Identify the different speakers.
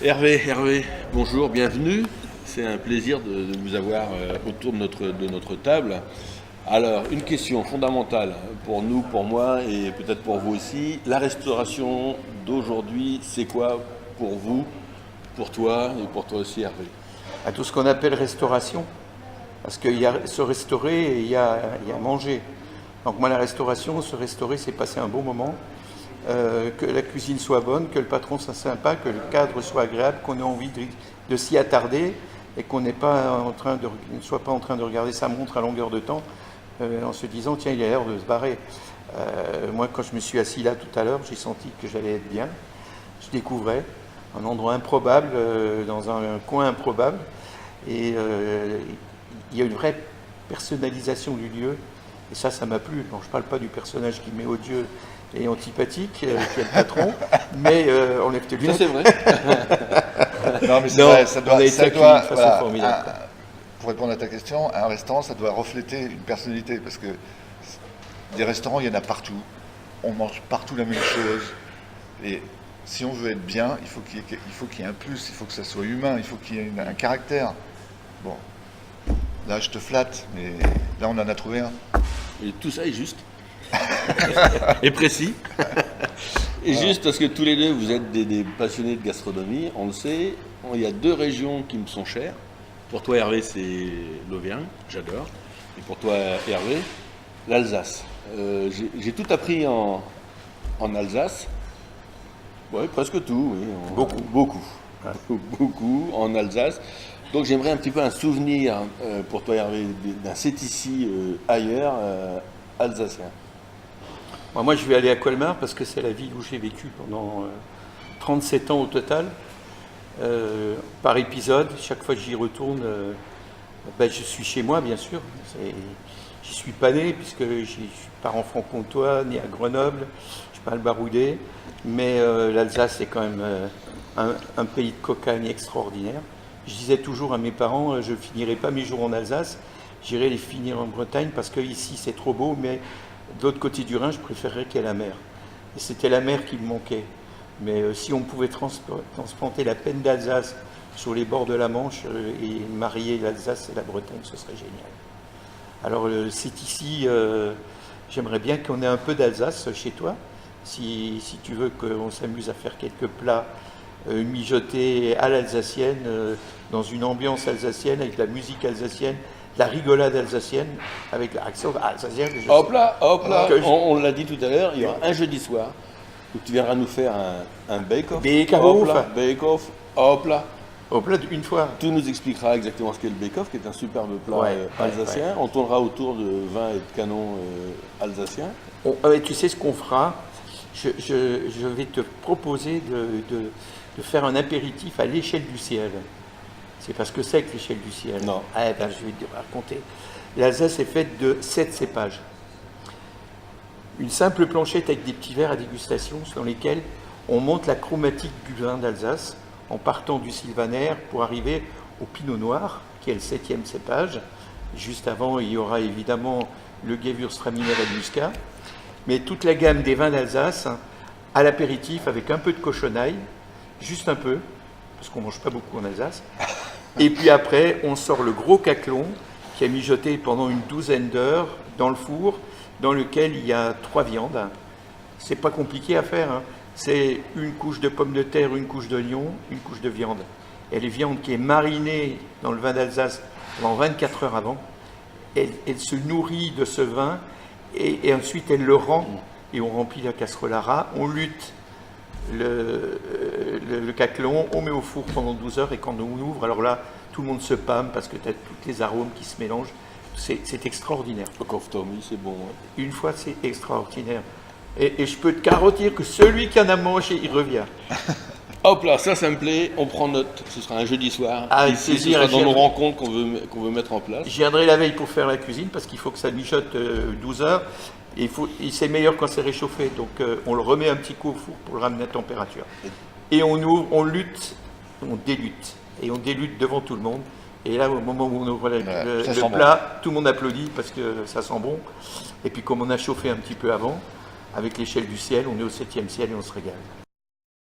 Speaker 1: Hervé, bonjour, bienvenue. C'est un plaisir de vous avoir autour de notre table. Alors, une question fondamentale pour nous, pour moi et peut-être pour vous aussi. La restauration d'aujourd'hui, c'est quoi pour vous, pour toi et pour toi aussi, Hervé?
Speaker 2: À tout ce qu'on appelle restauration. Parce qu'il y a se restaurer et il y a manger. Donc moi, la restauration, se restaurer, c'est passer un bon moment, que la cuisine soit bonne, que le patron soit sympa, que le cadre soit agréable, qu'on ait envie de s'y attarder et qu'on ne soit pas en train de regarder sa montre à longueur de temps en se disant tiens, il a l'air de se barrer. Moi, quand je me suis assis là tout à l'heure, j'ai senti que j'allais être bien. Je découvrais un endroit improbable, dans un coin improbable. Et il y a une vraie personnalisation du lieu. Et ça m'a plu. Bon, je ne parle pas du personnage qui met odieux et antipathique, qui est le patron, mais on est peut-être
Speaker 1: Ça, c'est vrai.
Speaker 3: Non, mais c'est vrai,
Speaker 2: c'est formidable.
Speaker 3: Pour répondre à ta question, un restaurant, ça doit refléter une personnalité, parce que des restaurants, il y en a partout. On mange partout la même chose. Et si on veut être bien, il faut qu'il y ait un plus, il faut que ça soit humain, il faut qu'il y ait un caractère. Bon, là, je te flatte, mais là, on en a trouvé un.
Speaker 1: Et tout ça est juste. Et précis. Et juste parce que tous les deux, vous êtes des passionnés de gastronomie, on le sait. Il y a deux régions qui me sont chères. Pour toi, Hervé, c'est l'Auvergne, j'adore. Et pour toi, Hervé, l'Alsace. J'ai tout appris en Alsace. Oui, presque tout, oui. Beaucoup. Beaucoup en Alsace. Donc j'aimerais un petit peu un souvenir pour toi, Hervé, d'un c'est ici ailleurs alsacien.
Speaker 2: Moi, je vais aller à Colmar parce que c'est la ville où j'ai vécu pendant 37 ans au total. Par épisode, chaque fois que j'y retourne, je suis chez moi, bien sûr. J'y suis pas né, puisque je suis parent franc-comtois, né à Grenoble, je parle baroudé. Mais l'Alsace est quand même un pays de cocagne extraordinaire. Je disais toujours à mes parents, je ne finirai pas mes jours en Alsace, j'irai les finir en Bretagne parce que ici c'est trop beau, mais de l'autre côté du Rhin, je préférerais qu'il y ait la mer. Et c'était la mer qui me manquait. Mais si on pouvait transplanter la peine d'Alsace sur les bords de la Manche et marier l'Alsace et la Bretagne, ce serait génial. Alors c'est ici, j'aimerais bien qu'on ait un peu d'Alsace chez toi, si tu veux qu'on s'amuse à faire quelques plats mijotés à l'alsacienne, dans une ambiance alsacienne, avec la musique alsacienne, la rigolade alsacienne, avec l'accent alsacien.
Speaker 1: Hop là, on l'a dit tout à l'heure, il y aura un jeudi soir où tu viendras nous faire un bake-off. Bake-off, hop là.
Speaker 2: Hop là, une fois.
Speaker 1: Tu nous expliqueras exactement ce qu'est le bake-off, qui est un superbe plat alsacien. On tournera autour de vin et de canon alsaciens.
Speaker 2: Tu sais ce qu'on fera? Je vais te proposer de faire un apéritif à l'échelle du ciel. C'est parce que c'est que l'échelle du ciel.
Speaker 1: Non.
Speaker 2: Je vais te raconter. L'Alsace est faite de 7 cépages. Une simple planchette avec des petits verres à dégustation dans lesquels on monte la chromatique du vin d'Alsace en partant du sylvaner pour arriver au pinot noir, qui est le 7e cépage. Juste avant, il y aura évidemment le Gewürztraminer et le muscat. Mais toute la gamme des vins d'Alsace à l'apéritif avec un peu de cochonaille, juste un peu, parce qu'on ne mange pas beaucoup en Alsace. Et puis après, on sort le gros caclon qui a mijoté pendant une douzaine d'heures dans le four, dans lequel il y a 3 viandes. C'est pas compliqué à faire, hein. C'est une couche de pommes de terre, une couche d'oignon, une couche de viande. Et les viandes qui est marinée dans le vin d'Alsace pendant 24 heures avant, elle se nourrit de ce vin et ensuite elle le rend et on remplit la casserole à ras, on lutte le caclon, on met au four pendant 12 heures et quand on ouvre, alors là, tout le monde se pâme parce que tu as tous les arômes qui se mélangent. C'est extraordinaire.
Speaker 1: Tommy, c'est bon.
Speaker 2: Une fois, c'est extraordinaire. Et je peux te garantir que celui qui en a mangé, il revient.
Speaker 1: Hop là, ça me plaît, on prend note. Ce sera un jeudi soir.
Speaker 2: Ah,
Speaker 1: ce sera dans nos rencontres qu'on veut mettre en place.
Speaker 2: J'y viendrai la veille pour faire la cuisine parce qu'il faut que ça mijote 12 heures. Et c'est meilleur quand c'est réchauffé. Donc on le remet un petit coup au four pour le ramener à température. Et on ouvre, on lutte, on délute. Et on délute devant tout le monde. Et là, au moment où on ouvre le plat, tout le monde applaudit parce que ça sent bon. Et puis comme on a chauffé un petit peu avant, avec l'échelle du ciel, on est au 7e ciel et on se régale.